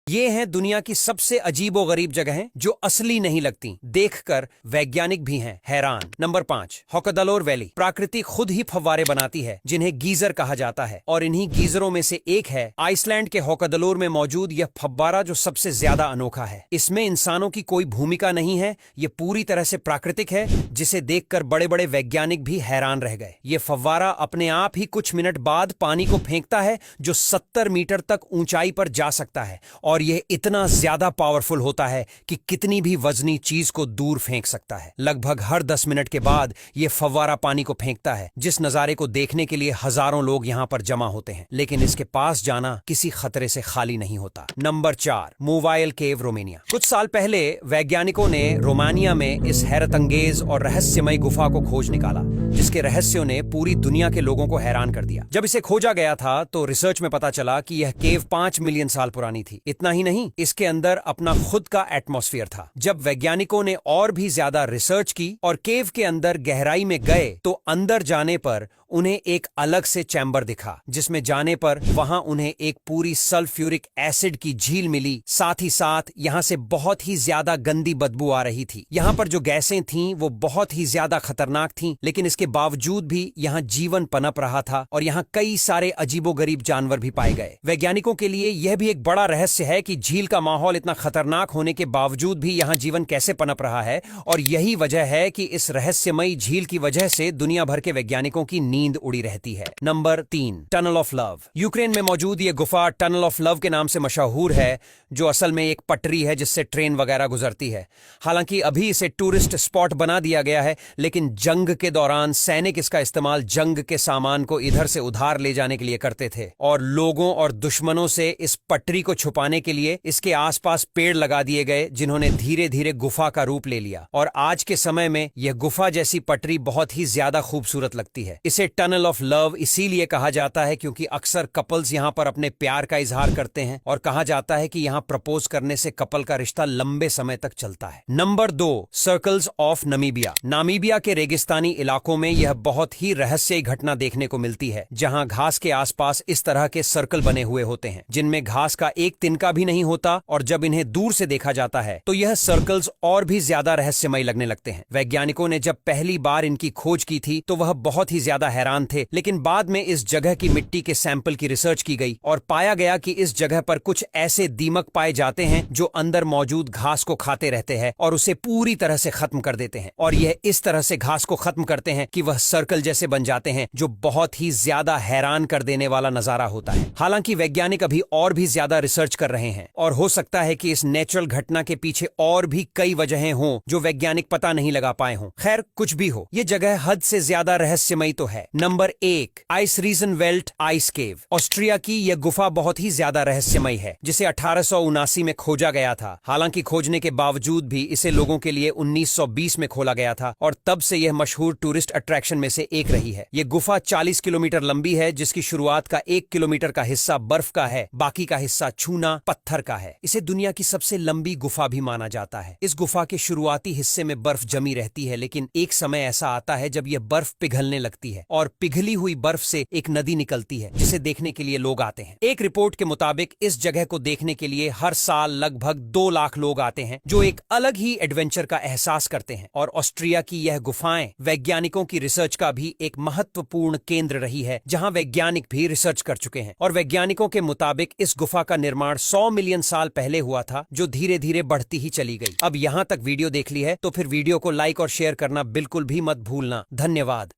ये हैं दुनिया की सबसे अजीबो गरीब जगहें जो असली नहीं लगती, देखकर वैज्ञानिक भी हैं हैरान। नंबर 5, होकादलोर वैली। प्रकृति खुद ही फव्वारे बनाती है जिन्हें गीजर कहा जाता है, और इन्हीं गीजरों में से एक है आइसलैंड के होकादलोर में मौजूद यह फव्वारा जो सबसे ज्यादा अनोखा है। इसमें इंसानों की कोई भूमिका नहीं है, ये पूरी तरह से प्राकृतिक है, जिसे देखकर बड़े बड़े वैज्ञानिक भी हैरान रह गए। ये फव्वारा अपने आप ही कुछ मिनट बाद पानी को फेंकता है जो 70 मीटर तक ऊंचाई पर जा सकता है, और यह इतना ज्यादा पावरफुल होता है कि कितनी भी वजनी चीज को दूर फेंक सकता है। लगभग हर 10 मिनट के बाद यह फव्वारा पानी को फेंकता है, जिस नजारे को देखने के लिए हजारों लोग यहां पर जमा होते हैं, लेकिन इसके पास जाना किसी खतरे से खाली नहीं होता। नंबर 4, मोवाइल केव, रोमानिया। कुछ साल पहले वैज्ञानिकों ने रोमानिया में इस हैरतअंगेज और रहस्यमय गुफा को खोज निकाला, जिसके रहस्यों ने पूरी दुनिया के लोगों को हैरान कर दिया। जब इसे खोजा गया था तो रिसर्च में पता चला कि यह केव 5 मिलियन साल पुरानी थी। इतना ही नहीं, इसके अंदर अपना खुद का एटमॉस्फेयर था। जब वैज्ञानिकों ने और भी ज्यादा रिसर्च की और केव के अंदर गहराई में गए तो अंदर जाने पर उन्हें एक अलग से चैम्बर दिखा, जिसमें जाने पर वहां उन्हें एक पूरी सल्फ्यूरिक एसिड की झील मिली। साथ ही साथ यहां से बहुत ही ज्यादा गंदी बदबू आ रही थी। यहां पर जो गैसें थीं वो बहुत ही ज्यादा खतरनाक थीं, लेकिन इसके बावजूद भी यहां जीवन पनप रहा था और यहां कई सारे अजीबोगरीब जानवर भी पाए गए। वैज्ञानिकों के लिए यह भी एक बड़ा रहस्य है कि झील का माहौल इतना खतरनाक होने के बावजूद भी यहां जीवन कैसे पनप रहा है, और यही वजह है कि इस रहस्यमयी झील की वजह से दुनिया भर के वैज्ञानिकों की नींद उड़ी रहती है। Number 3, tunnel of love. Ukraine में मौजूद यह गुफा टनल ऑफ लव के नाम से मशहूर है, जो असल में एक पटरी है जिससे ट्रेन वगैरह गुजरती है। हालांकि अभी इसे टूरिस्ट स्पॉट बना दिया गया है, लेकिन जंग के दौरान सैनिक इसका इस्तेमाल जंग के सामान को इधर से उधार ले जाने के लिए करते थे, और लोगों और दुश्मनों से इस पटरी को छुपाने के लिए इसके आसपास पेड़ लगा दिए गए, जिन्होंने धीरे धीरे गुफा का रूप ले लिया। और आज के समय में यह गुफा जैसी पटरी बहुत ही ज्यादा खूबसूरत लगती है। इसे टनल ऑफ लव इसीलिए कहा जाता है क्योंकि अक्सर कपल्स यहां पर अपने प्यार का इजहार करते हैं, और कहा जाता है कि यहां प्रपोज करने से कपल का रिश्ता लंबे समय तक चलता है। Number 2, circles of Namibia. Namibia के रेगिस्तानी इलाकों में यह बहुत ही रहस्यमयी घटना देखने को मिलती है, जहां घास के आसपास इस तरह के सर्कल बने हुए होते हैं, जिनमें घास का एक तिनका भी नहीं होता, और जब इन्हें दूर से देखा जाता है तो यह सर्कल्स और भी ज्यादा रहस्यमयी लगने लगते हैं। वैज्ञानिकों ने जब पहली बार इनकी खोज की थी तो वह बहुत ही ज्यादा हैरान थे, लेकिन बाद में इस जगह की मिट्टी के सैंपल की रिसर्च की गई और पाया गया कि इस जगह पर कुछ ऐसे दीमक पाए जाते हैं जो अंदर मौजूद घास को खाते रहते हैं और उसे पूरी तरह से खत्म कर देते हैं, और यह इस तरह से घास को खत्म करते हैं कि वह सर्कल जैसे बन जाते हैं, जो बहुत ही ज्यादा हैरान कर देने वाला नजारा होता है। हालांकि वैज्ञानिक अभी और भी ज्यादा रिसर्च कर रहे हैं, और हो सकता है कि इस नेचुरल घटना के पीछे और भी कई वजहें हों जो वैज्ञानिक पता नहीं लगा पाए हों। खैर, कुछ भी हो, यह जगह हद से ज्यादा रहस्यमयी तो है। नंबर 1, आइसरीजनवेल्ट आइस केव। ऑस्ट्रिया की यह गुफा बहुत ही ज्यादा रहस्यमयी है, जिसे 1879 में खोजा गया था। हालांकि खोजने के बावजूद भी इसे लोगों के लिए 1920 में खोला गया था, और तब से यह मशहूर टूरिस्ट अट्रैक्शन में से एक रही है। यह गुफा 40 किलोमीटर लंबी है, जिसकी शुरुआत का 1 किलोमीटर का हिस्सा बर्फ का है, बाकी का हिस्सा चूना पत्थर का है। इसे दुनिया की सबसे लंबी गुफा भी माना जाता है। इस गुफा के शुरुआती हिस्से में बर्फ जमी रहती है, लेकिन एक समय ऐसा आता है जब यह बर्फ पिघलने लगती है, और पिघली हुई बर्फ से एक नदी निकलती है, जिसे देखने के लिए लोग आते हैं। एक रिपोर्ट के मुताबिक इस जगह को देखने के लिए हर साल लगभग 2 लाख लोग आते हैं, जो एक अलग ही एडवेंचर का एहसास करते हैं। और ऑस्ट्रिया की यह गुफाएं वैज्ञानिकों की रिसर्च का भी एक महत्वपूर्ण केंद्र रही है, जहां वैज्ञानिक भी रिसर्च कर चुके हैं। और वैज्ञानिकों के मुताबिक इस गुफा का निर्माण 100 मिलियन साल पहले हुआ था, जो धीरे धीरे बढ़ती ही चली गई। अब यहां तक वीडियो देख ली है तो फिर वीडियो को लाइक और शेयर करना बिल्कुल भी मत भूलना। धन्यवाद।